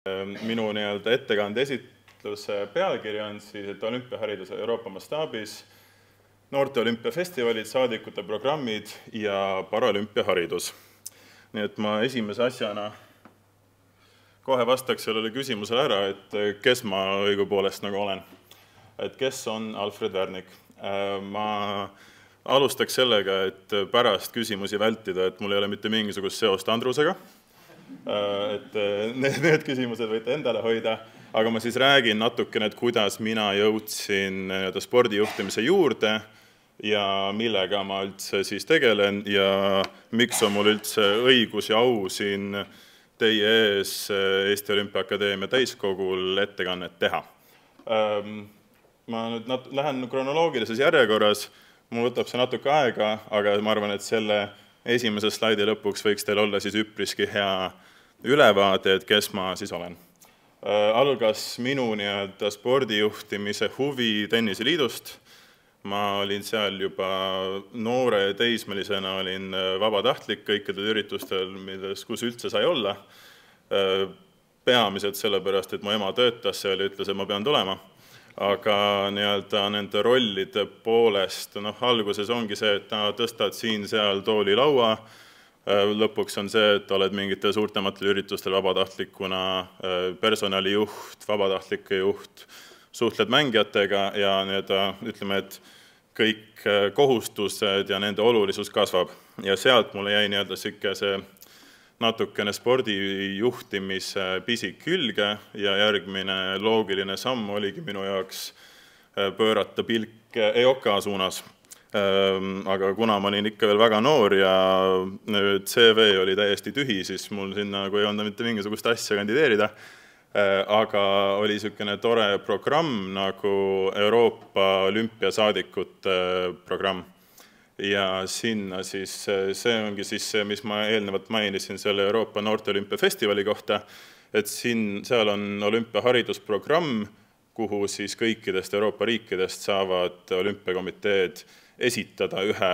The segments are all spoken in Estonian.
Minu ettekande esitluse pealkiri on siis, et olümpiahariduse Euroopa mastaabis, noorte olümpiafestivalid, saadikute programmid ja paralümpiaharidus. Nii et ma esimese asjana kohe vastaks sellele küsimusele ära, et kes ma õigupoolest nagu olen. Et kes on Alfred Värnik? Ma alustaks sellega, et pärast küsimusi vältida, et mul ei ole mitte mingisugust seost Andrusega. Et need küsimused võite endale hoida, aga ma siis räägin natukene, et kuidas mina jõudsin spordijuhtimise juurde ja millega ma üldse siis tegelen ja miks on mul üldse õigus ja au siin teie ees Eesti Olümpiaakadeemia täiskogul ettekannet teha. Ma nüüd lähen kronoloogilises järjekorras, mul võtab see natuke aega, aga ma arvan, et selle esimese slaidi lõpuks võiks teil olla siis üpriski hea ülevaade, et kes ma siis olen. Algas minu spordijuhtimise huvi Tenniseliidust. Ma olin seal juba noore teismelisena, olin vabatahtlik kõikidel üritustel, kus üldse sai olla. Peamiselt sellepärast, et mu ema töötas seal ja ütles, et ma pean tulema. Aga nende rollide poolest, alguses ongi see, et tõstad siin-seal tooli laua, lõpuks on see, et oled mingitel suurtematel üritustel vabatahtlikuna personalijuht, vabatahtlike juht, suhtled mängijatega ja ütleme, et kõik kohustused ja nende olulisus kasvab. Ja sealt mulle jäi see natukene spordijuhtimise pisik külge ja järgmine loogiline samm oligi minu jaoks pöörata pilk EOK suunas. Aga kuna ma olin ikka veel väga noor ja CV oli täiesti tühi, siis mul sinna ei olnud mitte mingisugust asja kandideerida, aga oli niisugune tore programm nagu Euroopa olümpiasaadikute programm. Ja sinna siis, see ongi siis see, mis ma eelnevalt mainisin selle Euroopa noorte olümpiafestivali kohta, et seal on olümpiaharidusprogramm, kuhu siis kõikidest Euroopa riikidest saavad olümpiakomiteed esitada ühe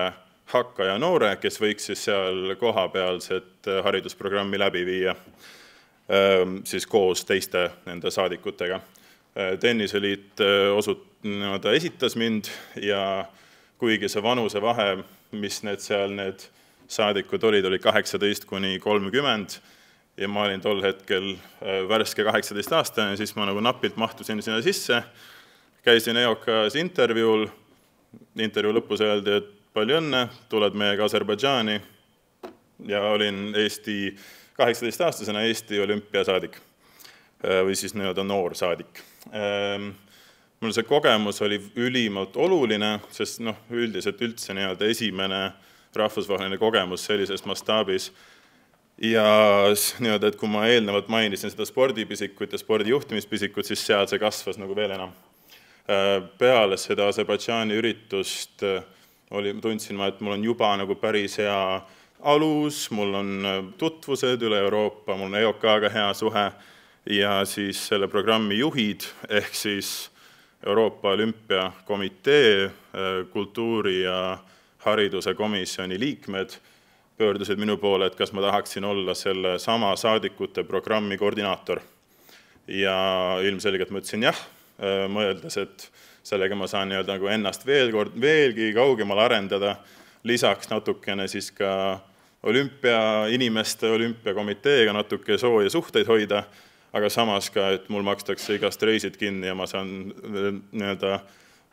hakkaja noore, kes võiks siis seal kohapealset haridusprogrammi läbi viia siis koos teiste nende saadikutega. Tenniseliit esitas mind ja kuigi see vanuse vahe, mis need saadikud olid 18 kuni 30 ja ma olin tol hetkel värske 18-aastane, siis ma napilt mahtusin sinna sisse, käisin EOK-s intervjuul, intervjuu lõpus öeldi, et palju õnne, tuled meiega Aserbaidžaani ja olin 18-aastasena Eesti olümpiasaadik või siis noor saadik. Mul see kogemus oli ülimalt oluline, sest üldiselt üldse esimene rahvusvaheline kogemus sellises mastaabis. Ja et kui ma eelnevalt mainisin seda spordipisikut ja spordijuhtimispisikut, siis seal see kasvas veel enam. Peale seda Aserbaidžaani üritust tundsin ma, et mul on juba päris hea alus, mul on tutvused üle Euroopa, mul on EOK-ga hea suhe ja siis selle programmi juhid ehk siis Euroopa Olümpiakomitee, kultuuri- ja hariduse komisjoni liikmed pöördusid minu poole, et kas ma tahaksin olla selle sama saadikute programmi koordinaator. Ja ilmselgelt ma ütlesin jah, mõeldes, et sellega ma saan ennast veelgi kaugemal arendada, lisaks natukene siis ka olümpiainimeste, olümpiakomiteega natuke sooja suhteid hoida, aga samas ka, et mul makstakse igast reisid kinni ja ma saan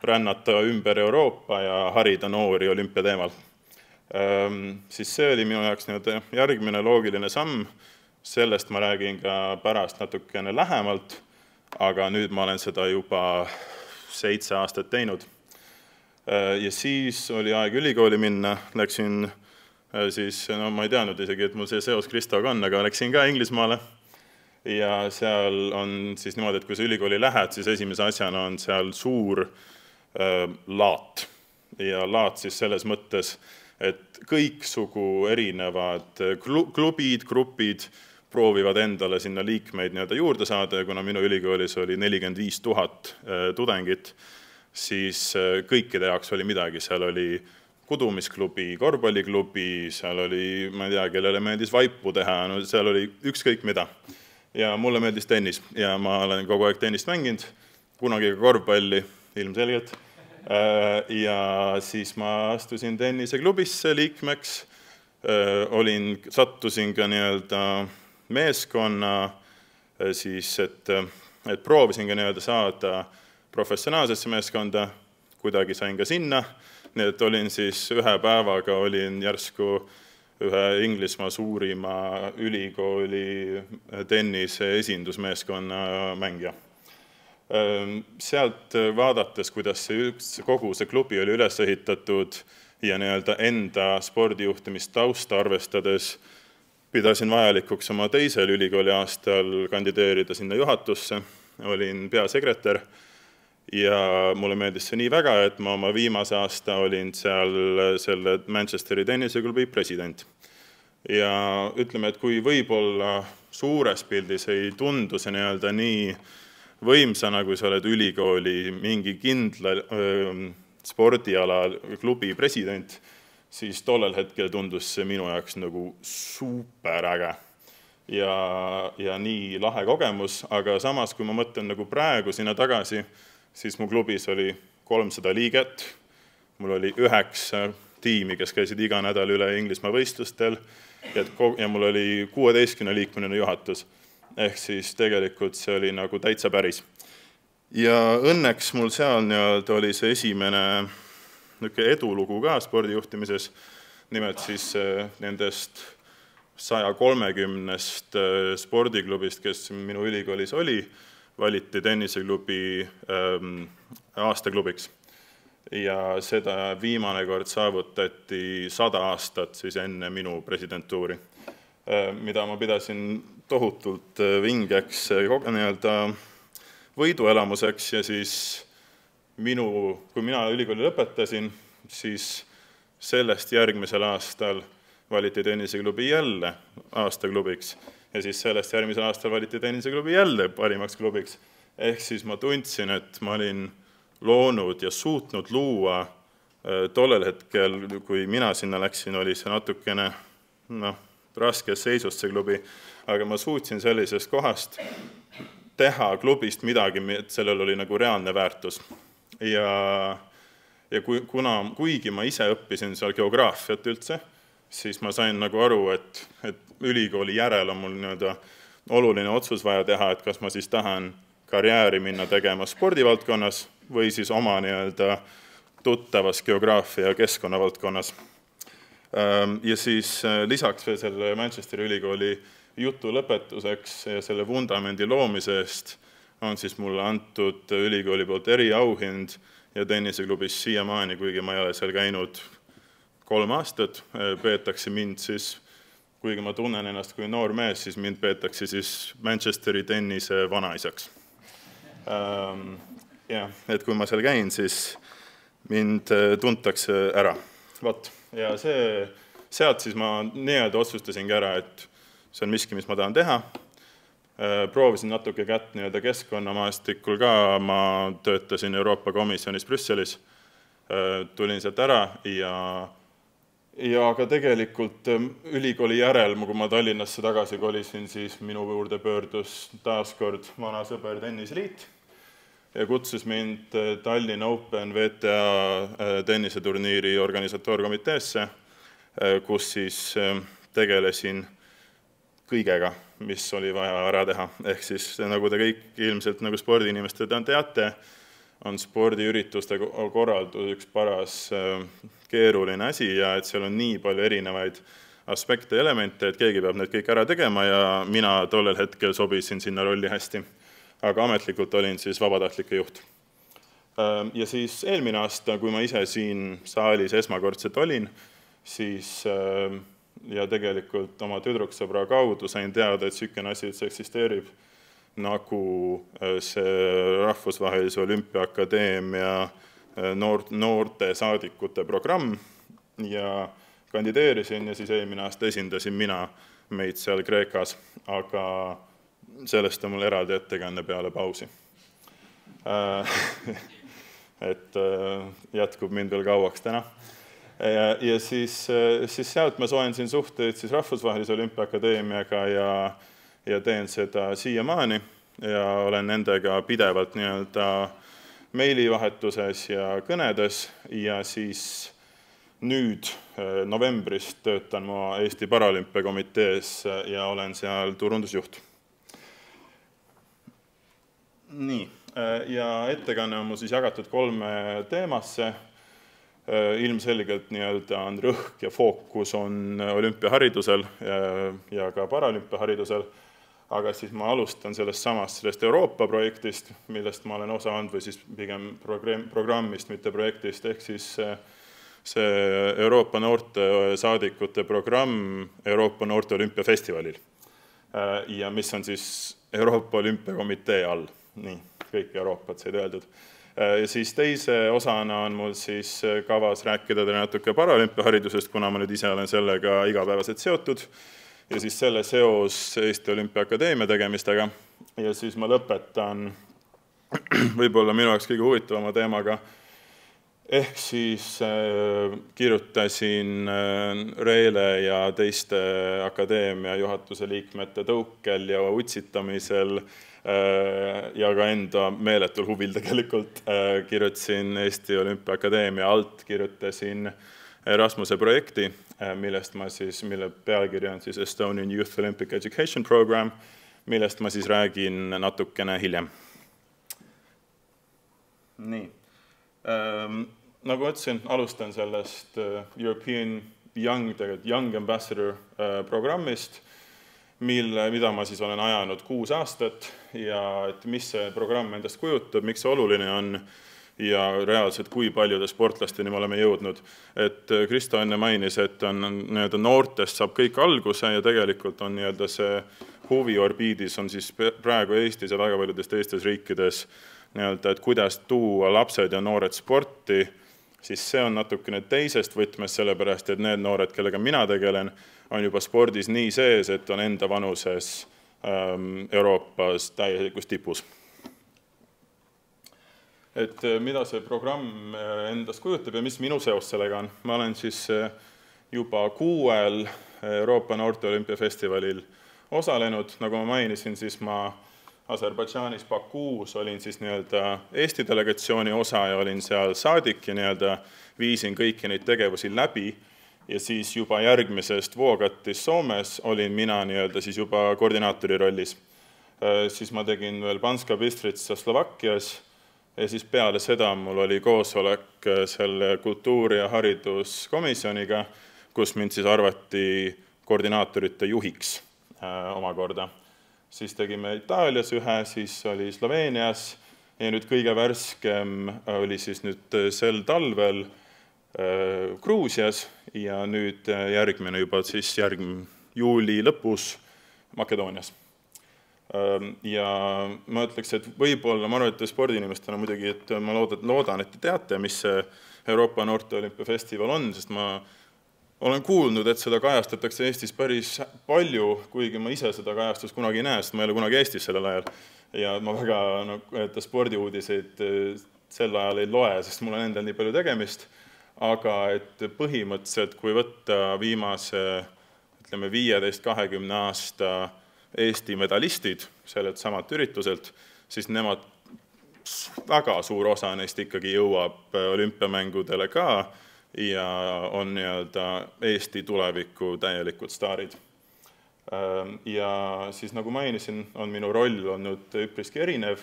rännata ümber Euroopa ja harida noori olümpiateemal. Siis see oli minu jaoks järgmine loogiline samm, sellest ma räägin ka pärast natukene lähemalt, aga nüüd ma olen seda juba 7 aastat teinud. Ja siis oli aeg ülikooli minna, läksin siis, ma ei teadnud isegi, et mul see seos Kristoga on, aga läksin ka Inglismaale. Ja seal on siis niimoodi, et kui sa ülikooli lähed, siis esimese asjana on seal suur laat. Ja laat siis selles mõttes, et kõiksugu erinevad klubid, grupid proovivad endale sinna liikmeid juurde saada ja kuna minu ülikoolis oli 45 000 tudengit, siis kõikide jaoks oli midagi. Seal oli kudumisklubi, korvpalliklubi, seal oli, ma ei tea, kellele meeldis vaipu teha, seal oli ükskõik mida. ja mulle meeldis tennis ja ma olen kogu aeg tennist mänginud, kunagi ka korvpalli ilmselgelt. Ja siis ma astusin tenniseklubisse liikmeks, sattusin ka nii-öelda meeskonna, siis, et proovisin ka nii-öelda saada professionaalsesse meeskonda, kuidagi sain ka sinna, nii et olin siis ühe päevaga, olin järsku ühe Inglismaa suurima ülikooli tennise esindusmeeskonna mängija. Sealt vaadates, kuidas kogu see klubi oli üles ehitatud ja nii-öelda enda spordijuhtimist tausta arvestades, pidasin vajalikuks oma teisel ülikooli aastal kandideerida sinna juhatusse, olin peasekretär ja mulle meeldis see nii väga, et ma oma viimase aasta olin seal selle Manchesteri tenniseklubi president. Ja ütleme, et kui võib-olla suures pildis ei tundu see nii-öelda nii võimsana, kui sa oled ülikooli mingi kindla spordiala klubi president, siis tollel hetkel tundus see minu jaoks nagu super äge ja nii lahe kogemus, aga samas, kui ma mõtlen nagu praegu sinna tagasi, siis mu klubis oli 300 liiget, mul oli 9 tiimi, kes käisid iga nädal üle Inglismaa võistlustel ja mul oli 16-liikmeline juhatus, ehk siis tegelikult see oli nagu täitsa päris. Ja õnneks mul seal oli see esimene edulugu ka spordijuhtimises, nimelt siis nendest 130 spordiklubist, kes minu ülikoolis oli, valiti tenniseklubi aastaklubiks. Ja seda viimane kord saavutati 100 aastat siis enne minu presidentuuri, mida ma pidasin tohutult vingeks võiduelamuseks ja siis kui mina ülikooli lõpetasin, siis sellest järgmisel aastal valiti tenniseklubi jälle aastaklubiks ja siis sellest järgmisel aastal valiti tenniseklubi jälle parimaks klubiks. Ehk siis ma tundsin, et ma olin loonud ja suutnud luua tollel hetkel, kui mina sinna läksin, oli see natukene raskes seisust see klubi, aga ma suutsin sellisest kohast teha klubist midagi, et sellel oli nagu reaalne väärtus. Ja kuigi ma ise õppisin seal geograafiat üldse, siis ma sain nagu aru, et ülikooli järel on mul oluline otsus vaja teha, et kas ma siis tahan karjääri minna tegema spordivaldkonnas või siis oma tuttavas geograafia ja keskkonnavaldkonnas. Ja siis lisaks veel selle Manchesteri ülikooli jutu lõpetuseks ja selle vundamendi loomise eest on siis mulle antud ülikooli poolt eriauhind ja tenniseklubis siiamaani, kuigi ma ei ole seal käinud 3 aastat, peetakse mind siis, kuigi ma tunnen ennast kui noor mees, siis mind peetakse siis Manchesteri tennise vanaisaks. Ja, et kui ma seal käin, siis mind tuntakse ära. Ja sealt siis ma nii-öelda otsustasingi ära, et see on miski, mis ma tahan teha. Proovisin natuke kätt keskkonnamaastikul ka, ma töötasin Euroopa Komisjonis Brüsselis, tulin sealt ära ja ka tegelikult ülikooli järel, kui ma Tallinnasse tagasi kolisin, siis minu juurde pöördus taaskord vana sõber Tennisliit ja kutsus mind Tallinna Open VTA tenniseturniiri organisatoorkomiteesse, kus siis tegelesin kõigega, mis oli vaja ära teha. Ehk siis, nagu te kõik ilmselt nagu spordiinimesed teate, on spordiürituste korraldus üks paras keeruline asi ja et seal on nii palju erinevaid aspekte ja elemente, et keegi peab need kõik ära tegema ja mina tollel hetkel sobisin sinna rolli hästi. Aga ametlikult olin siis vabatahtlike juht. Ja siis eelmine aasta, kui ma ise siin saalis esmakordselt olin, siis ja tegelikult oma tüdruksõbra kaudu sain teada, et sükene asi üldse eksisteerib, nagu see Rahvusvahelise Olümpiaakadeemia noorte saadikute programm ja kandideerisin ja siis eelmine aasta esindasin mina meid seal Kreekas, aga sellest on mul eraldi ettekanne peale pausi. Et jätkub mind veel kauaks täna. Ja siis sealt ma soensin suhteid siis Rahvusvahelise Olümpiaakadeemiaga ja teen seda siiamaani ja olen nendega pidevalt nii-öelda meilivahetuses ja kõnedes ja siis nüüd novembrist töötan ma Eesti Paralümpiakomitees ja olen seal turundusjuht. Nii, ja ettekanne on mul siis jagatud 3 teemasse. Ilmselgelt nii-öelda on rõhk ja fookus on olümpiaharidusel ja ka paralümpiaharidusel, aga siis ma alustan sellest Euroopa projektist, millest ma olen osa andnud, või siis pigem programmist, mitte projektist, ehk siis see Euroopa noorte saadikute programm Euroopa noorte olümpiafestivalil, ja mis on siis Euroopa Olümpiakomitee all. Nii, kõik Euroopat said öeldud. Ja siis teise osana on mul siis kavas rääkida natuke paralümpiaharidusest, kuna ma nüüd ise olen sellega igapäevaselt seotud, ja siis selle seos Eesti Olümpiaakadeemia tegemistega. Ja siis ma lõpetan võib-olla minu jaoks kõige huvitavama teemaga, ehk siis kirjutasin Reele ja teiste akadeemia juhatuse liikmete tõukel ja utsitamisel ja ka enda meeletul huvil tegelikult kirjutasin Eesti Olümpiaakadeemia alt, kirjutasin Erasmuse projekti, mille pealkiri on siis Estonian Youth Olympic Education Program, millest ma siis räägin natukene hiljem. Nii. Nagu ütlesin, alustan sellest European Young Ambassador programmist, mida ma siis olen ajanud 6 aastat ja et mis see programm endast kujutab, miks see oluline on ja reaalselt kui paljude sportlasteni me oleme jõudnud. Et Kristo enne mainis, et noortest saab kõik alguse ja tegelikult on see huvi orbiidis on siis praegu Eestis ja väga paljudes teistes riikides, et kuidas tuua lapsed ja noored sporti, siis see on natukene teisest võtmes, sellepärast et need noored, kellega mina tegelen, on juba spordis nii sees, et on enda vanuses Euroopas täielikus tipus. Et mida see programm endast kujutab ja mis minu seos sellega on? Ma olen siis juba 6 Euroopa noorte olümpiafestivalil osalenud. Nagu ma mainisin, siis ma Aserbaidžaanis Bakuus olin siis Eesti delegatsiooni osa ja olin seal saadik ja viisin kõiki neid tegevusi läbi. Ja siis juba järgmisest Vuogatis Soomes olin mina siis juba koordinaatori rollis. Siis ma tegin veel Banska Bystritsa Slovakkias ja siis peale seda mul oli koosolek selle kultuuri- ja hariduskomisjoniga, kus mind siis arvati koordinaatorite juhiks omakorda. Siis tegime Itaalias ühe, siis oli Sloveenias ja nüüd kõige värskem oli siis nüüd sel talvel Gruusias ja nüüd järgmine juba siis juuli lõpus Makedoonias. Ja ma ütleks, et võib-olla, ma arvan, et spordiinimestena muidugi, et ma loodan, et te teate, mis see Euroopa noorte olümpiafestival on, sest ma olen kuulnud, et seda kajastatakse Eestis päris palju, kuigi ma ise seda kajastust kunagi ei näe, sest ma ei ole kunagi Eestis sellel ajal. Ja ma väga spordiuudiseid sel ajal ei loe, sest mul on endal nii palju tegemist. Aga et põhimõtteliselt, kui võtta viimase 15-20 aasta Eesti medalistid sellelt samalt ürituselt, siis nemad, väga suur osa neist ikkagi jõuab olümpiamängudele ka ja on Eesti tuleviku täielikud staarid. Ja siis nagu mainisin, on minu roll olnud üpriski erinev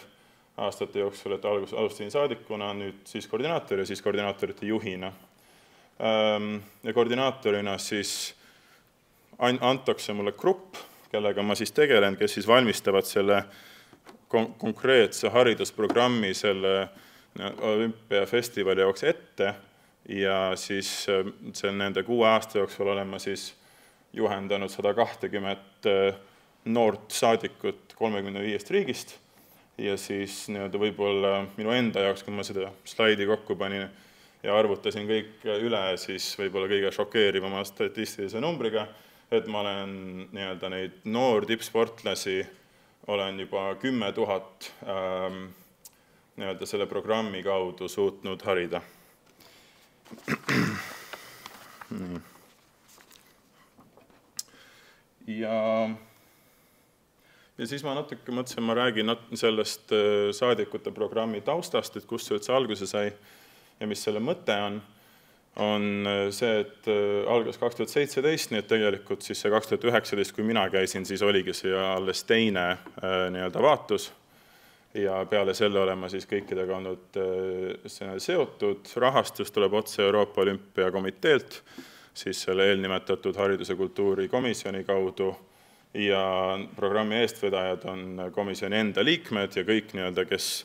aastate jooksul, et alustasin saadikuna, nüüd siis koordinaator ja siis koordinaatorite juhina. Ja koordinaatorina siis antakse mulle grupp, kellega ma siis tegelen, kes siis valmistavad selle konkreetse haridusprogrammi selle olümpiafestivali jaoks ette ja siis nende 6 aasta jooksul olen ma siis juhendanud 120 noort saadikut 35 riigist. Ja siis võib-olla minu enda jaoks, kui ma seda slaidi kokku panin ja arvutasin kõik üle, siis võib-olla kõige šokeerivama statistilise numbriga, et ma olen neid noor tippsportlasi, olen juba 10 000 selle programmi kaudu suutnud harida. Ja Ja siis ma natuke mõtlesin, ma räägin sellest saadikute programmi taustast, et kust see üldse alguse sai ja mis selle mõte on see, et algas 2017, nii et tegelikult siis see 2019, kui mina käisin, siis oligi see alles teine nii-öelda vaatus ja peale selle olema siis kõikidega olnud seotud. Rahastus tuleb otse Euroopa Olümpiakomiteelt, siis selle eelnimetatud hariduse kultuuri komisjoni kaudu ja programmi eestvedajad on komisjoni enda liikmed ja kõik, kes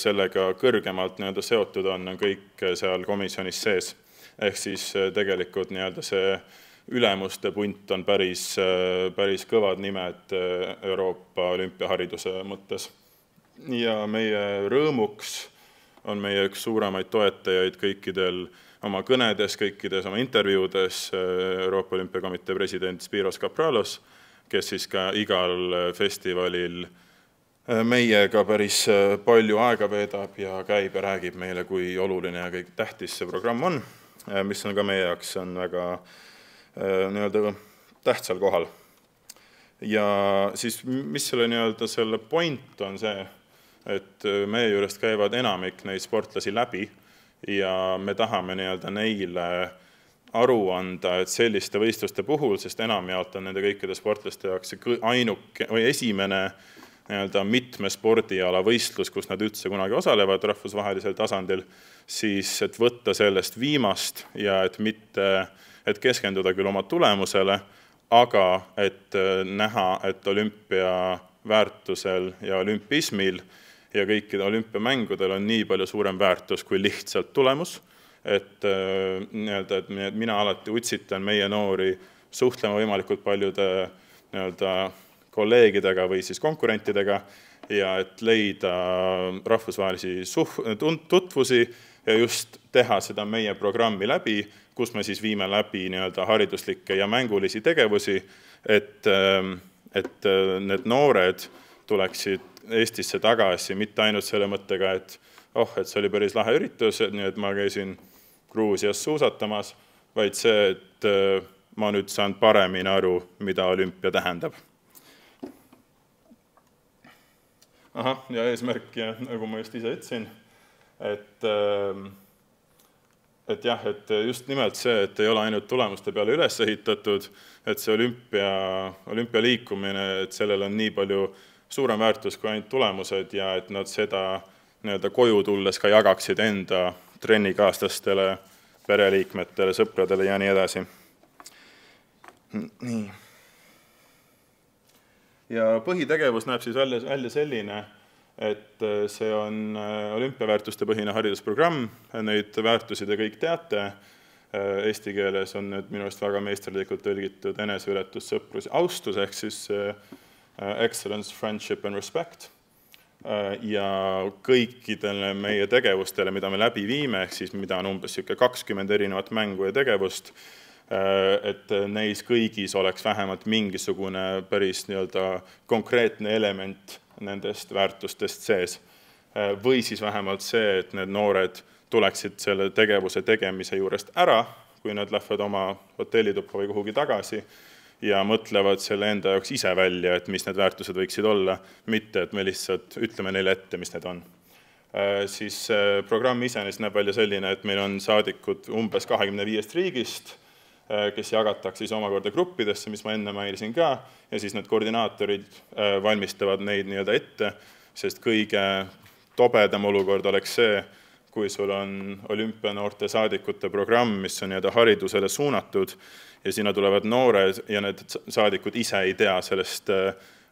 sellega kõrgemalt seotud on kõik seal komisjonis sees. Ehk siis tegelikult see ülemuste punt on päris kõvad nimed Euroopa olümpiahariduse mõttes. Ja meie rõõmuks on meie üks suuremaid toetajaid kõikidel oma kõnedes, kõikides oma intervjuudes Euroopa Olümpiakomitee president Spiros Kapralos, kes siis ka igal festivalil meiega päris palju aega veedab ja käib ja räägib meile, kui oluline ja kõik tähtis see programm on, mis on ka meie jaoks on väga tähtsal kohal. Ja siis, mis selle point on see, et meie juurest käivad enamik neid sportlasi läbi ja me tahame neile aru anda, et selliste võistluste puhul, sest enamjaolt on nende kõikide sportlaste jaoks ainuke või esimene mitme spordiala võistlus, kus nad üldse kunagi osalevad rahvusvahelisel tasandil, siis et võtta sellest viimast ja et keskenduda küll oma tulemusele, aga et näha, et olümpia väärtusel ja olümpismil ja kõikide olümpiamängudel on nii palju suurem väärtus kui lihtsalt tulemus, et mina alati utsitan meie noori suhtlema võimalikult paljude kolleegidega või siis konkurentidega ja et leida rahvusvahelisi tutvusi ja just teha seda meie programmi läbi, kus me siis viime läbi hariduslikke ja mängulisi tegevusi, et need noored tuleksid Eestisse tagasi, mitte ainult selle mõttega, et see oli päris lahe üritus, nii et ma käisin Gruusias suusatamas, vaid see, et ma nüüd saan paremini aru, mida olümpia tähendab. Ja eesmärk, ja nagu ma just ise ütlesin, et just nimelt see, et ei ole ainult tulemuste peale üles ehitatud, et see olümpialiikumine, et sellel on nii palju suurem väärtus kui ainult tulemused ja et nad seda koju tulles ka jagaksid enda trennikaaslastele, pereliikmetele, sõpradele ja nii edasi. Nii. Ja põhitegevus näeb siis välja selline, et see on olümpiaväärtuste põhine haridusprogramm, neid väärtusi te kõik teate, eesti keeles on need minu arust väga meisterlikult tõlgitud eneseületus, sõprus ja austus, ehk siis excellence, friendship and respect. Ja kõikidele meie tegevustele, mida me läbi viime, ehk siis mida on umbes 20 erinevat mängu ja tegevust, et neis kõigis oleks vähemalt mingisugune päris konkreetne element nendest väärtustest sees. Või siis vähemalt see, et need noored tuleksid selle tegevuse tegemise juurest ära, kui nad lähevad oma hotellituppa või kuhugi tagasi ja mõtlevad selle enda jaoks ise välja, et mis need väärtused võiksid olla, mitte et me lihtsalt ütleme neile ette, mis need on. Siis programm iseenesest näeb välja selline, et meil on saadikud umbes 25 riigist, kes jagatakse siis omakorda gruppidesse, mis ma enne mainisin ka, ja siis need koordinaatorid valmistavad neid ette, sest kõige tobedam olukord oleks see, kui sul on olümpianoorte saadikute programm, mis on haridusele suunatud ja sinna tulevad noored ja need saadikud ise ei tea sellest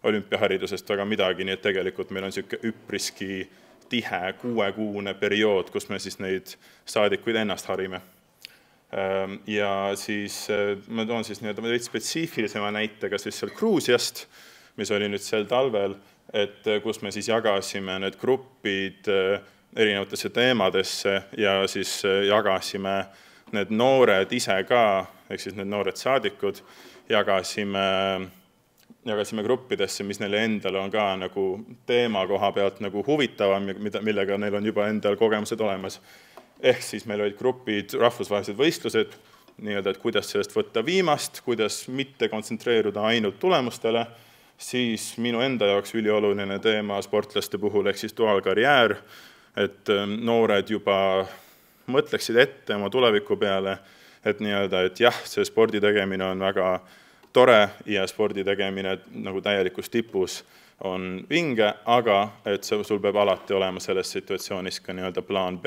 olümpiaharidusest väga midagi, nii et tegelikult meil on üpriski tihe 6-kuune periood, kus me siis neid saadikuid ennast harime. Ja siis ma toon siis spetsiifilisema näitega siis seal Gruusiast, mis oli nüüd sel talvel, et kus me siis jagasime need grupid erinevatesse teemadesse ja siis jagasime need noored ise ka, ehk siis need noored saadikud, jagasime gruppidesse, mis neile endale on ka teema koha pealt huvitavam, millega neil on juba endal kogemused olemas. Ehk siis meil olid grupid rahvusvahelised võistlused, et kuidas sellest võtta viimast, kuidas mitte kontsentreeruda ainult tulemustele, Siis minu enda jaoks ülioluline teema sportlaste puhul ehk siis duaalkarjäär, et noored juba mõtleksid ette oma tuleviku peale, et et jah, see spordi tegemine on väga tore ja spordi tegemine nagu täielikus tipus on vinge, aga et sul peab alati olema selles situatsioonis ka plaan B.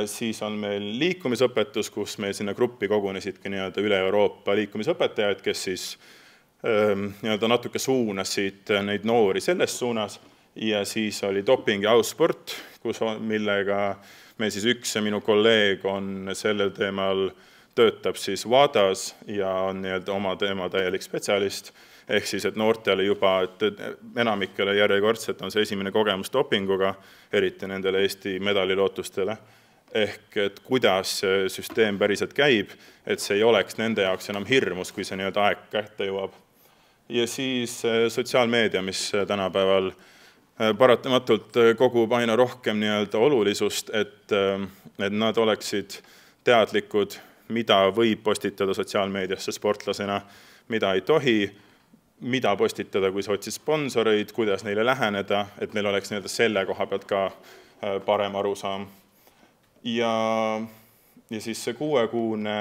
Siis on meil liikumisõpetus, kus meil sinna gruppi kogunesidki üle Euroopa liikumisõpetajad, kes siis natuke suunasid neid noori selles suunas, ja siis oli doping ja aussport, millega meil siis üks minu kolleeg on sellel teemal, töötab siis WADAs ja on oma teema täielik spetsialist, ehk siis, et noortele juba, et enamikele järjekordselt on see esimene kogemus dopinguga, eriti nendele Eesti medalilootustele, ehk et kuidas see süsteem päriselt käib, et see ei oleks nende jaoks enam hirmus, kui see aeg kätte jõuab. Ja siis sotsiaalmeedia, mis tänapäeval paratamatult kogub aina rohkem olulisust, et nad oleksid teadlikud, mida võib postitada sotsiaalmeediasse sportlasena, mida ei tohi, mida postitada, kui sa otsid sponsoreid, kuidas neile läheneda, et neil oleks selle koha pealt ka parem arusaam. Ja siis see 6-kuune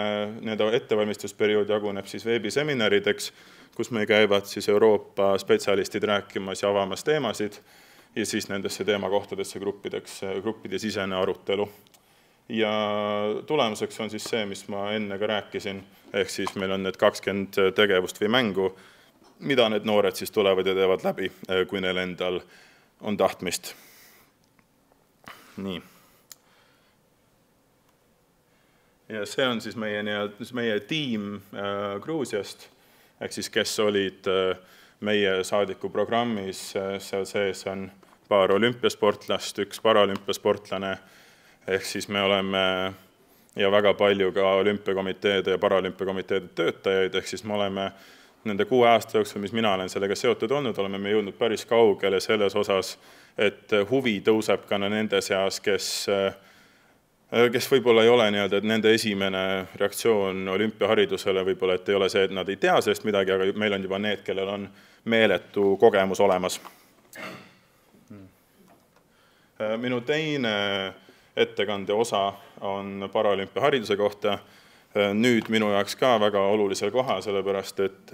ettevalmistusperiood jaguneb siis veebiseminarideks, kus me käivad siis Euroopa spetsialistid rääkimas ja avamas teemasid ja siis nendesse teemakohtadesse gruppide sisene arutelu. Ja tulemuseks on siis see, mis ma enne ka rääkisin, ehk siis meil on need 20 tegevust või mängu, mida need noored siis tulevad ja teevad läbi, kui neil endal on tahtmist. Nii. Ja see on siis meie tiim Gruusiast, ehk siis kes olid meie saadikuprogrammis, seal sees on paar olümpiasportlast, üks paralümpiasportlane, ehk siis me oleme ja väga palju ka olümpiakomiteede ja paralümpiakomiteede töötajaid, ehk siis me oleme nende 6 aasta jooksul, mis mina olen sellega seotud olnud, oleme me jõudnud päris kaugele selles osas, et huvi tõuseb ka nende seas, kes võib-olla ei ole et nende esimene reaktsioon olümpiaharidusele võib-olla, et ei ole see, et nad ei tea sellest midagi, aga meil on juba need, kellel on meeletu kogemus olemas. Minu teine ettekande osa on paralümpiahariduse kohta. Nüüd minu jaoks ka väga olulisel kohal, sellepärast, et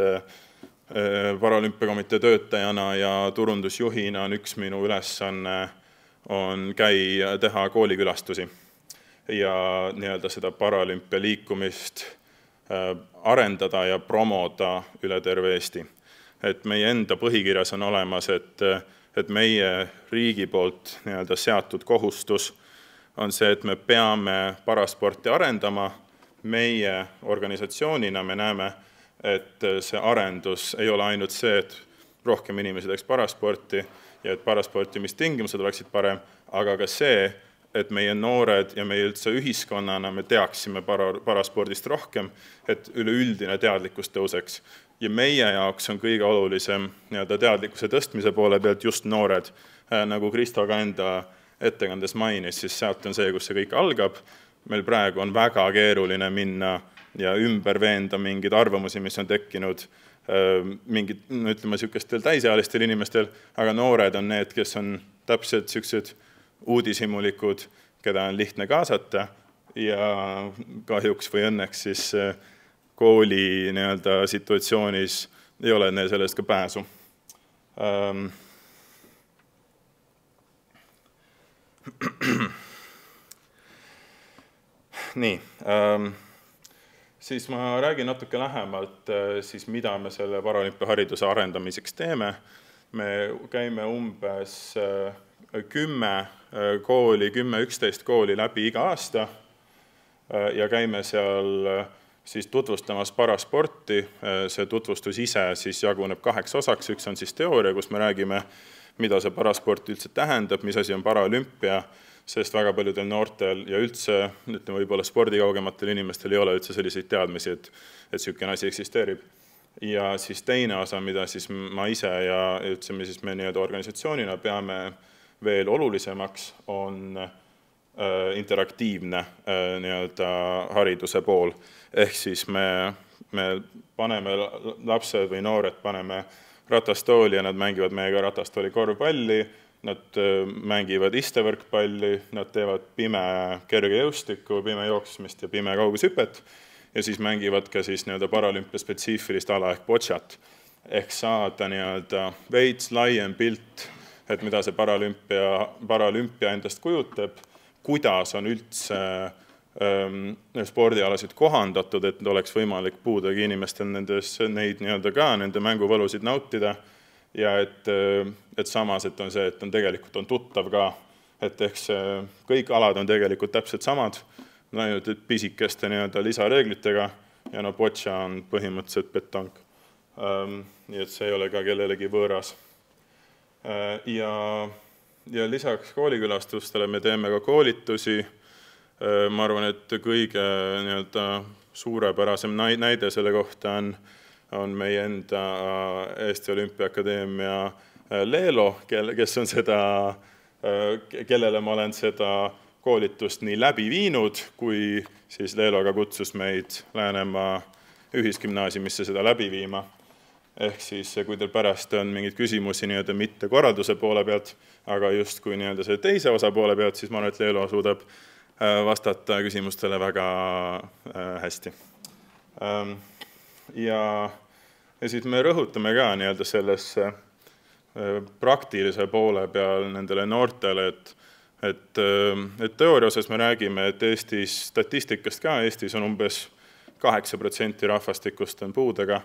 paralümpiakomitee töötajana ja turundusjuhina on üks minu ülesanne on teha koolikülastusi ja seda paralümpia liikumist arendada ja promoda üle terve Eesti. Et meie enda põhikirjas on olemas, et meie riigi poolt seatud kohustus on see, et me peame parasporti arendama. Meie organisatsioonina me näeme, et see arendus ei ole ainult see, et rohkem inimesi teeks parasporti ja et parasportimistingimused oleksid parem, aga ka see, et meie noored ja meie üldse ühiskonnana me teaksime paraspordist rohkem, et üleüldine teadlikkus tõuseks. Ja meie jaoks on kõige olulisem teadlikkuse tõstmise poole pealt just noored, nagu Kristo ka enda ettekandes mainis, siis sealt on see, kus see kõik algab. Meil praegu on väga keeruline minna ja ümber veenda mingeid arvamusi, mis on tekkinud mingid, ütleme, sükestel täisealistel inimestel, aga noored on need, kes on täpselt sellised uudishimulikud, keda on lihtne kaasata ja kahjuks või õnneks siis kooli situatsioonis ei ole neil sellest ka pääsu. Nii, siis ma räägin natuke lähemalt, siis mida me selle paralümpiahariduse arendamiseks teeme. Me käime umbes 10-11 kooli läbi iga aasta ja käime seal siis tutvustamas parasporti. See tutvustus ise siis jaguneb 2 osaks. Üks on siis teooria, kus me räägime, mida see parasport üldse tähendab, mis asi on paralümpia, sest väga paljudel noortel ja üldse, ütleme, võib-olla spordikaugematel inimestel ei ole üldse selliseid teadmisi, et selline asi eksisteerib. Ja siis teine osa, mida siis ma ise ja ütleme siis me organisatsioonina peame veel olulisemaks, on interaktiivne hariduse pool. Ehk siis me paneme lapsed või noored paneme ratastooli ja nad mängivad meiega ratastooli korvpalli, nad mängivad istevõrkpalli, nad teevad pime kergejõustikku, pime jooksmist ja pime kaugushüpet ja siis mängivad ka siis paralümpia spetsiifilist ala ehk bocciat. Ehk saada veits laiem pilt, et mida see paralümpia endast kujutab, kuidas on üldse spordialasid kohandatud, et oleks võimalik puudega inimestel nende mänguvõlusid nautida ja et samas, et on see, et tegelikult on tuttav ka, et eks kõik alad on tegelikult täpselt samad, ainult pisikeste lisareeglitega ja boccia on põhimõtteliselt petank. Nii et see ei ole ka kellelegi võõras. Ja lisaks koolikülastustele me teeme ka koolitusi. Ma arvan, et kõige suurepärasem näide selle kohta on meie enda Eesti Olümpiaakadeemia Leelo, kellele ma olen seda koolitust nii läbi viinud, kui siis Leeloga kutsus meid Läänemaa ühisgümnaasiumisse seda läbi viima. Ehk siis, kui teil pärast on mingeid küsimusi mitte korralduse poole pealt, aga just kui see teise osa poole pealt, siis ma arvan, et Leelo suudab vastata küsimustele väga hästi. Ja siis me rõhutame ka sellesse praktilise poole peal nendele noortele, et teooria osas me räägime, et Eestis, statistikast ka Eestis on umbes 8% rahvastikust on puudega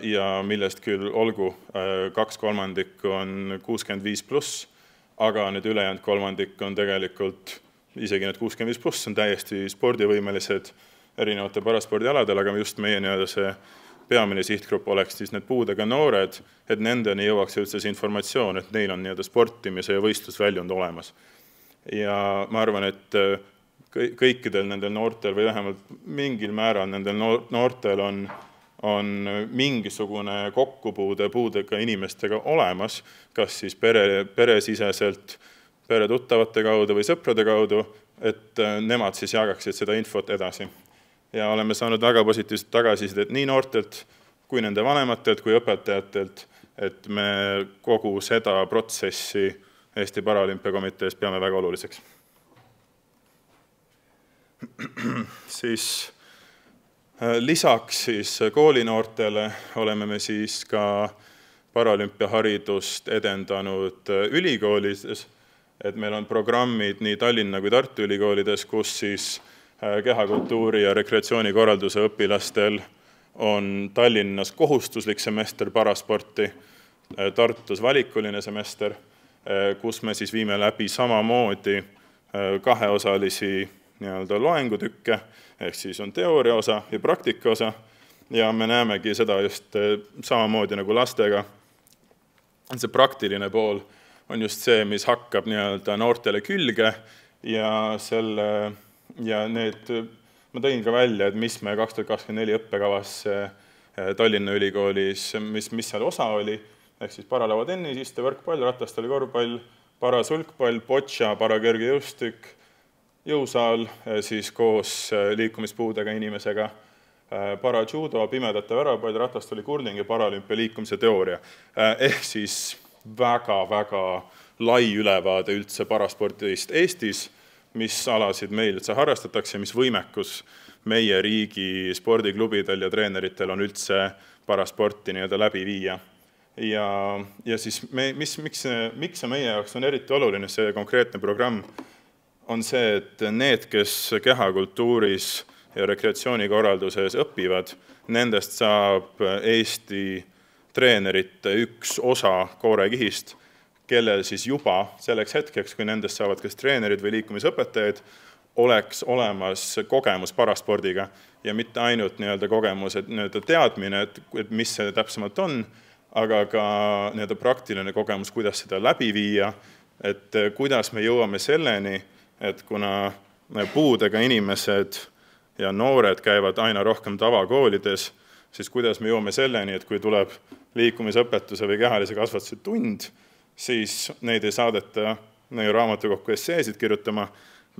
ja millest küll olgu 2/3 on 65+, aga nüüd ülejäänud kolmandik on tegelikult isegi need 65+ on täiesti spordivõimelised erinevate paraspordialadel, aga just meie see peamine sihtgrupp oleks siis need puudega noored, et nendeni jõuaks üldse see informatsioon, et neil on sportimise ja võistlusväljund olemas. Ja ma arvan, et kõikidel nendel noortel või vähemalt mingil määral nendel noortel on mingisugune kokkupuude puudega inimestega olemas, kas siis peresiseselt, pere tuttavate kaudu või sõprade kaudu, et nemad siis jagaksid seda infot edasi. Ja oleme saanud väga positiivset tagasisidet nii noortelt, kui nende vanematelt, kui õpetajatelt, et me kogu seda protsessi Eesti Paralümpiakomitees peame väga oluliseks. Siis lisaks siis koolinoortele oleme me siis ka paralümpiaharidust edendanud ülikoolides, et meil on programmid nii Tallinna kui Tartu ülikoolides, kus siis kehakultuuri ja rekreatsioonikorralduse õpilastel on Tallinnas kohustuslik semester parasporti, Tartus valikuline semester, kus me siis viime läbi samamoodi kaheosalisi loengutükke, ehk siis on teooria osa ja praktika osa ja me näemegi seda just samamoodi nagu lastega. See praktiline pool on just see, mis hakkab noortele külge ja ma tõin ka välja, et mis me 2024 õppekavas Tallinna ülikoolis, mis seal osa oli, ehk siis paralauatennis, istevõrkpall, ratastooli korvpall, parasulkpall, boccia, parakergejõustik, jõusaal, siis koos liikumispuudega inimesega, parajudo, pimedate väravpall, ratastooli kurling ja paralümpia liikumise teooria. Ehk siis väga-väga lai ülevaade üldse paraspordist Eestis, mis alasid meil üldse harrastatakse, mis võimekus meie riigi spordiklubidel ja treeneritel on üldse parasporti läbi viia. Ja siis miks see meie jaoks on eriti oluline, see konkreetne programm, on see, et need, kes kehakultuuris ja rekreatsioonikorralduses õpivad, nendest saab Eesti treenerite üks osa koorekihist, kellel siis juba selleks hetkeks, kui nendest saavad kas treenerid või liikumisõpetajad, oleks olemas kogemus paraspordiga ja mitte ainult kogemus, et teadmine, et mis see täpsemalt on, aga ka praktiline kogemus, kuidas seda läbi viia, et kuidas me jõuame selleni, et kuna puudega inimesed ja noored käivad aina rohkem tavakoolides, siis kuidas me jõuame selleni, et kui tuleb liikumisõpetuse või kehalise kasvatuse tund, siis neid ei saadeta raamatukokku esseesid kirjutama,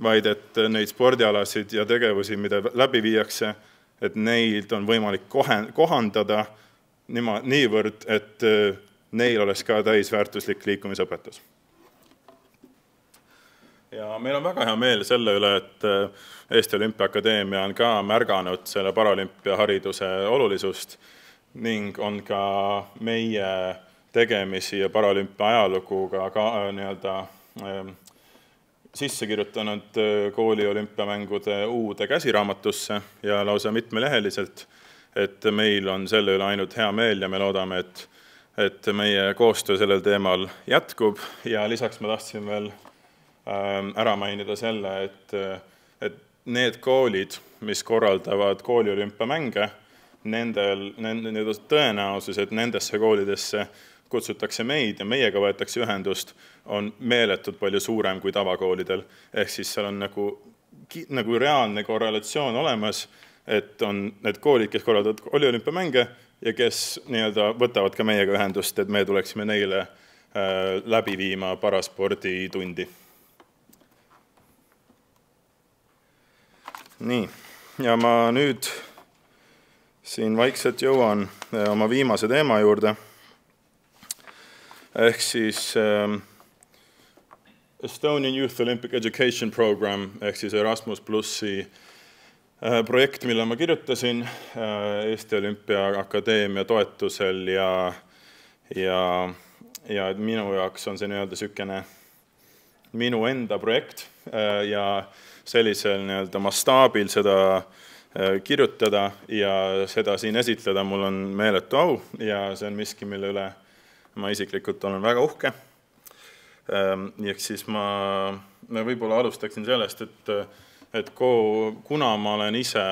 vaid et neid spordialasid ja tegevusi, mida läbi viiakse, et neid on võimalik kohandada niivõrd, et neil oleks ka täisväärtuslik liikumisõpetus. Ja meil on väga hea meel selle üle, et Eesti Olümpiaakadeemia on ka märganud selle paralümpiahariduse olulisust ning on ka meie tegemisi ja paralümpia ajaluguga ka sisse kirjutanud kooli olümpiamängude uude käsiraamatusse ja lausa mitmeleheliselt, et meil on selle üle ainult hea meel ja me loodame, et meie koostöö sellel teemal jätkub ja lisaks ma tahtsin veel ära mainida selle, et need koolid, mis korraldavad kooli olümpiamänge, nende tõenäosus, et nendesse koolidesse kutsutakse meid ja meiega võetakse ühendust, on meeletult palju suurem kui tavakoolidel. Ehk siis seal on nagu reaalne korrelatsioon olemas, et on need koolid, kes korraldavad kooli olümpiamänge ja kes võtavad ka meiega ühendust, et me tuleksime neile läbi viima parasporditundi. Nii, ja ma nüüd siin vaikselt jõuan oma viimase teema juurde. Ehk siis Estonian Youth Olympic Education Program, ehk siis Erasmus Plussi projekt, mille ma kirjutasin Eesti Olümpiaakadeemia toetusel ja minu jaoks on see sükene minu enda projekt ja sellisel mastaabil seda kirjutada ja seda siin esitleda mul on meeletu au ja see on miski, mille üle ma isiklikult olen väga uhke. Ehk siis ma võib-olla alustaksin sellest, et kuna ma olen ise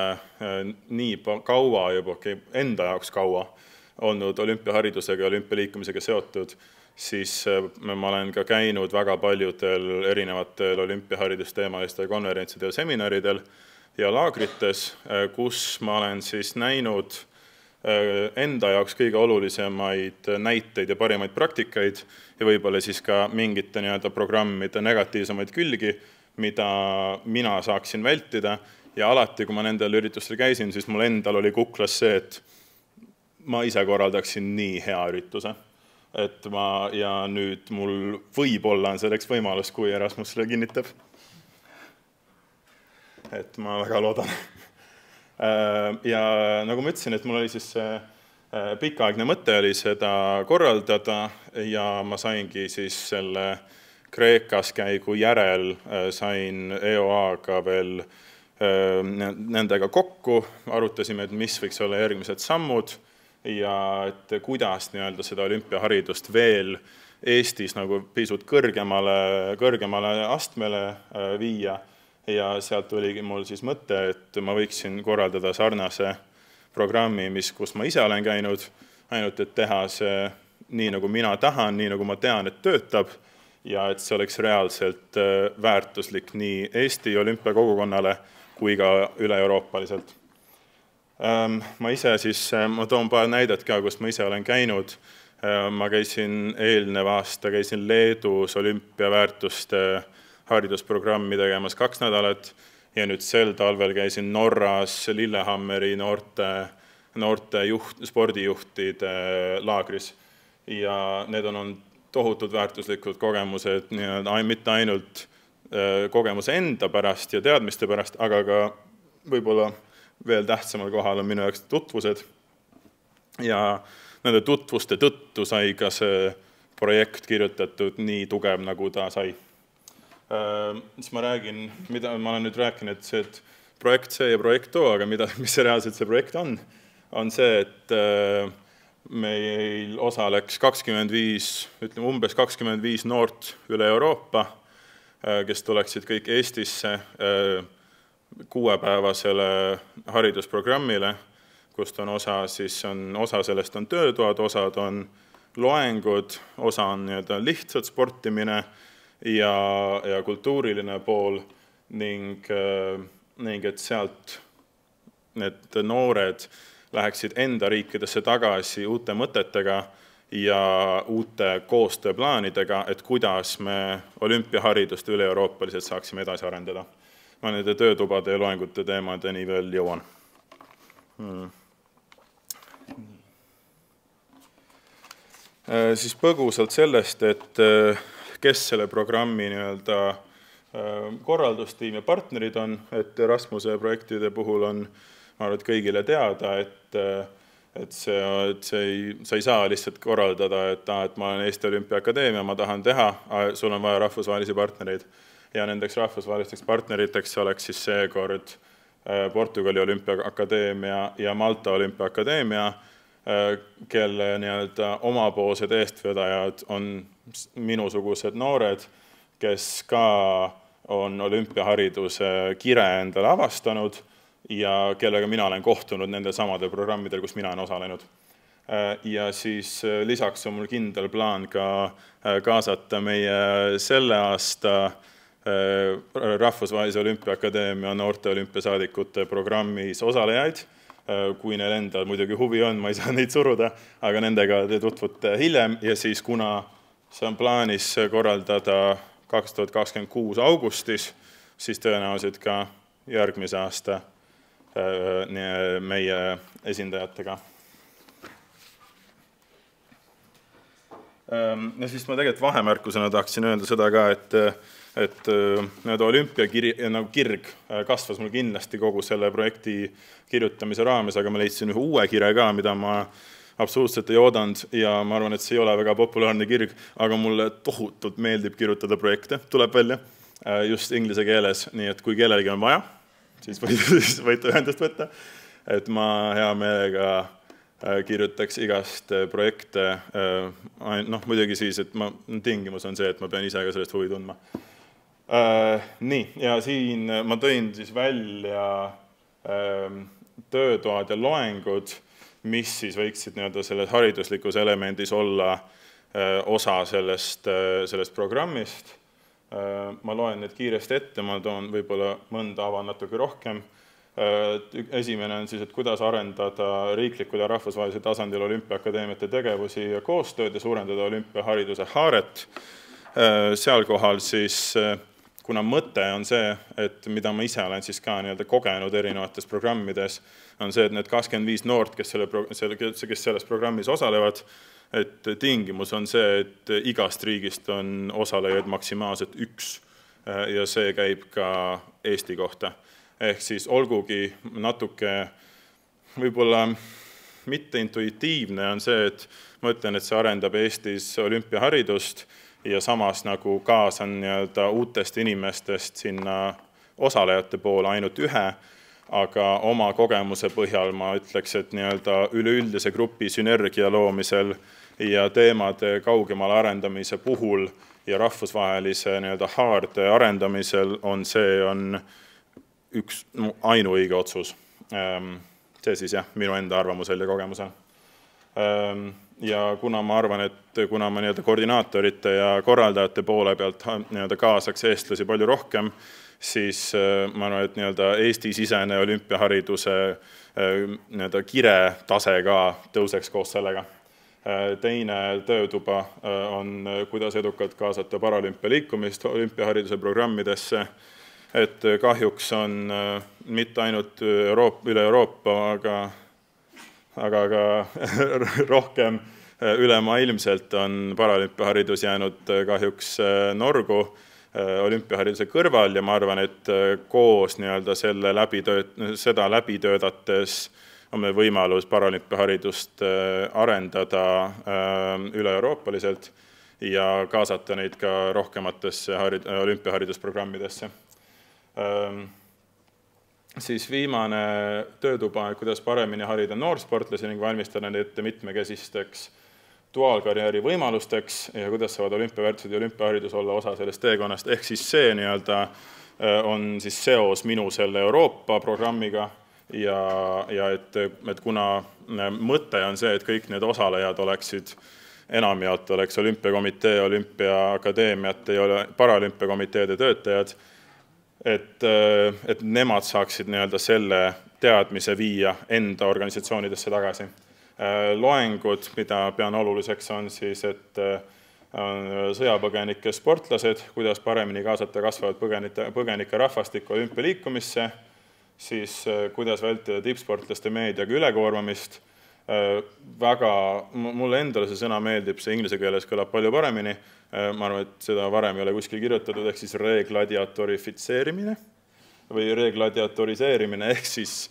nii kaua juba, enda jaoks kaua olnud olümpiaharidusega ja olümpialiikumisega seotud, siis ma olen ka käinud väga paljudel erinevatel olümpiaharidusteemalistel konverentsidel, seminaridel ja laagrites, kus ma olen siis näinud enda jaoks kõige olulisemaid näiteid ja parimaid praktikaid ja võib-olla siis ka mingite programmide negatiivsemaid külgi, mida mina saaksin vältida ja alati, kui ma nendel üritustel käisin, siis mul endal oli kuklas see, et ma ise korraldaksin nii hea ürituse. Ja nüüd mul võib-olla on selleks võimalus, kui Erasmus selle kinnitab. Et ma väga loodan. Ja nagu ma ütlesin, et mul oli siis pikaaegne mõte oli seda korraldada ja ma saingi siis selle Kreekas käigu järel sain EOA-ga veel nendega kokku, arutasime, et mis võiks olla järgmised sammud ja et kuidas seda olümpiaharidust veel Eestis pisut kõrgemale astmele viia. Ja sealt oligi mul siis mõte, et ma võiksin korraldada sarnase programmi, kus ma ise olen käinud, ainult et teha see nii, nagu mina tahan, nii, nagu ma tean, et töötab ja et see oleks reaalselt väärtuslik nii Eesti olümpiakogukonnale kui ka üle-euroopaliselt. Ma ise siis, ma toon paar näidet ka, kus ma ise olen käinud. Ma käisin eelnev aasta, käisin Leedus olümpiaväärtuste haridusprogrammi tegemas 2 nädalat ja nüüd sel talvel käisin Norras Lillehammeri noorte spordijuhtide laagris. Ja need on tohutud väärtuslikud kogemused, mitte ainult kogemuse enda pärast ja teadmiste pärast, aga ka võib-olla veel tähtsamal kohal on minu jaoks tutvused. Ja nende tutvuste tõttu sai ka see projekt kirjutatud nii tugev, nagu ta sai. Siis ma räägin, mida ma olen nüüd rääkinud, et projekt see ja projekt too, aga mis reaalselt see projekt on see, et meil osaleks umbes 25 noort üle Euroopa, kes tuleksid kõik Eestisse 6-päevasele haridusprogrammile, kust on osa sellest on töötoad, osad on loengud, osa on lihtsalt sportimine ja kultuuriline pool ning et sealt need noored läheksid enda riikidesse tagasi uute mõtetega ja uute koostööplaanidega, et kuidas me olümpiaharidust üle-euroopaliselt saaksime edasi arendada. Ma nende töötubade ja loengute teemadeni veel jõuan. Siis põgusalt sellest, et kes selle programmi korraldustiim ja partnerid on, et Erasmuse projektide puhul on, ma arvan, et kõigile teada, et sa ei saa lihtsalt korraldada, et ma olen Eesti Olümpiaakadeemia, ma tahan teha, sul on vaja rahvusvahelisi partnereid. Ja nendeks rahvusvahelisteks partneriteks oleks siis seekord Portugali Olümpiaakadeemia ja Malta Olümpiaakadeemia, kelle omapoolsed eestvedajad on minusugused noored, kes ka on olümpiahariduse kire endale avastanud ja kellega mina olen kohtunud nende samadel programmidel, kus mina olen osalenud. Ja siis lisaks on mul kindel plaan ka kaasata meie selle aasta Rahvusvahelise Olümpiaakadeemia noorte olümpiasaadikute programmis osalejaid, kui neil endal muidugi huvi on, ma ei saa neid suruda, aga nendega te tutvute hiljem ja siis kuna see on plaanis korraldada 2026 augustis, siis tõenäoliselt ka järgmise aasta meie esindajatega. Ja siis ma tegelikult vahemärkusena tahtsin öelda seda ka, et olümpiakirg kasvas mul kindlasti kogu selle projekti kirjutamise raames, aga ma leidsin ühe uue kire ka, mida ma absoluutselt ei oodanud ja ma arvan, et see ei ole väga populaarne kirg, aga mulle tohutult meeldib kirjutada projekte, tuleb välja, just inglise keeles, nii et kui kellelgi on vaja, siis võite ühendust võtta, et ma hea meelega kirjutaks igast projekte, muidugi siis, et tingimus on see, et ma pean ise ka sellest huvi tundma. Nii, ja siin ma tõin siis välja töötoad ja loengud, mis siis võiksid selles hariduslikus elemendis olla osa sellest programmist. Ma loen need kiiresti ette, ma toon võib-olla mõnda avan natuke rohkem. Esimene on siis, et kuidas arendada riiklikul ja rahvusvahelisel tasandil olümpiaakadeemiate tegevusi ja koostööd ja suurendada olümpiahariduse haaret. Seal kohal siis, kuna mõte on see, et mida ma ise olen siis ka kogenud erinevates programmides, on see, et need 25 noort, kes selles programmis osalevad, et tingimus on see, et igast riigist on osalejaid maksimaalselt üks ja see käib ka Eesti kohta. Ehk siis olgugi natuke võib-olla mitte intuitiivne on see, et ma ütlen, et see arendab Eestis olümpiaharidust ja samas nagu kaasan uutest inimestest sinna osalejate poole ainult ühe, aga oma kogemuse põhjal ma ütleks, et üleüldise grupi sünergia loomisel ja teemade kaugemale arendamise puhul ja rahvusvahelise haarde arendamisel on üks ainuõige otsus. See siis minu enda arvamusel ja kogemusel. Ja kuna ma arvan, et kuna ma koordinaatorite ja korraldajate poole pealt kaasaks eestlasi palju rohkem, siis ma arvan, et Eesti-sisene olümpiahariduse kire tase ka tõuseks koos sellega. Teine töötuba on, kuidas edukalt kaasata paralümpialiikumist olümpiahariduse programmidesse, et kahjuks on mitte ainult üle Euroopa, aga ka rohkem ülemaailmselt on paralümpiaharidus jäänud kahjuks norgu olümpiahariduse kõrval ja ma arvan, et koos seda läbi töödates on meil võimalus paralümpiaharidust arendada üle-euroopaliselt ja kaasata neid ka rohkematesse olümpiaharidusprogrammidesse. Siis viimane töötuba, kuidas paremini harida noorsportlasi ning valmistada neid ette mitmekesisteks duaalkarjääri võimalusteks ja kuidas saavad olümpiaväärtused ja olümpiaharidus olla osa sellest teekonnast. Ehk siis see on siis seos minu selle Euroopa programmiga ja et kuna mõte on see, et kõik need osalejad oleksid enamjaolt oleks olümpiakomitee, olümpiaakadeemiate ja paralümpiakomiteede töötajad, et nemad saaksid selle teadmise viia enda organisatsioonidesse tagasi. Loengud, mida pean oluliseks, on siis, et sõjapõgenike sportlased, kuidas paremini kaasata kasvavat põgenike rahvastikku olümpialiikumisse, siis kuidas vältida tippsportlaste meediaga ülekoormamist, mulle endale see sõna meeldib, see inglise keeles kõlab palju paremini, ma arvan, et seda varem ei ole kuskil kirjutatud, ehk siis regladiatorifitseerimine või regladiatoriseerimine, ehk siis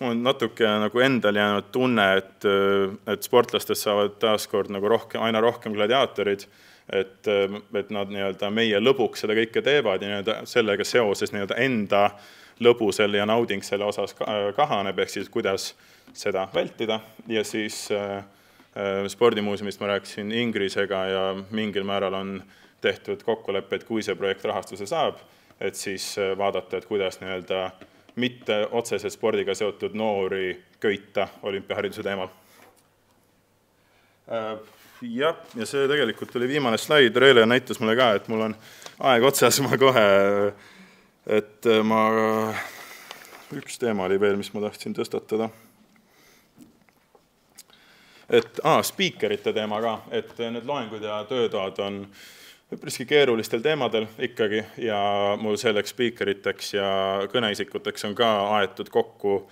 mul on natuke nagu endal jäänud tunne, et sportlastest saavad taaskord nagu aina rohkem gladiaatorid, et nad meie lõbuks seda kõike teevad ja sellega seoses enda lõbusel ja nauding selle osas kahaneb, ehk siis kuidas seda vältida ja siis spordimuuseumist ma rääkisin Ingrisega ja mingil määral on tehtud kokkuleppe, et kui see projekt rahastuse saab, et siis vaadata, et kuidas mitte otseselt spordiga seotud noori köita olümpiahariduse teemal. Ja see tegelikult oli viimane slaid, Reele näitas mulle ka, et mul on aeg otsas, ma kohe, et üks teema oli veel, mis ma tahtsin tõstatada. Spiikerite teema ka, et need loengud ja töötoad on üpriski keerulistel teemadel ikkagi ja mul selleks spiikeriteks ja kõneisikuteks on ka aetud kokku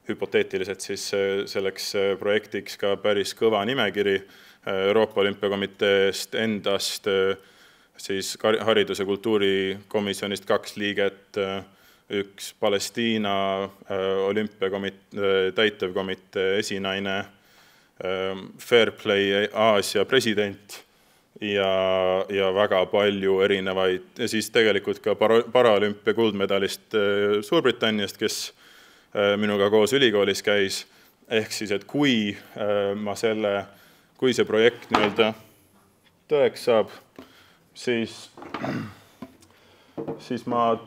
hüpoteetiliselt siis selleks projektiks ka päris kõva nimekiri Euroopa Olümpiakomiteest endast, siis haridus- ja kultuurikomisjonist 2 liiget, üks Palestiina olümpiakomitee täitevkomitee esinaine, Fairplay Aasia president ja väga palju erinevaid, ja siis tegelikult ka paraolümpia kuldmedalist Suurbritanniast, kes minuga koos ülikoolis käis, ehk siis, et kui see projekt tõeks saab, siis ma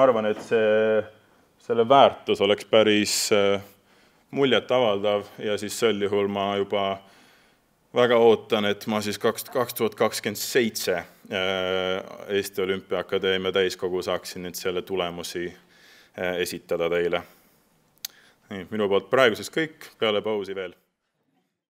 arvan, et selle väärtus oleks päris muljet avaldav ja siis sel juhul ma juba väga ootan, et ma siis 2027 Eesti Olümpiaakadeemia täiskogu saaksin nüüd selle tulemusi esitada teile. Minu poolt praeguseks kõik, peale pausi veel.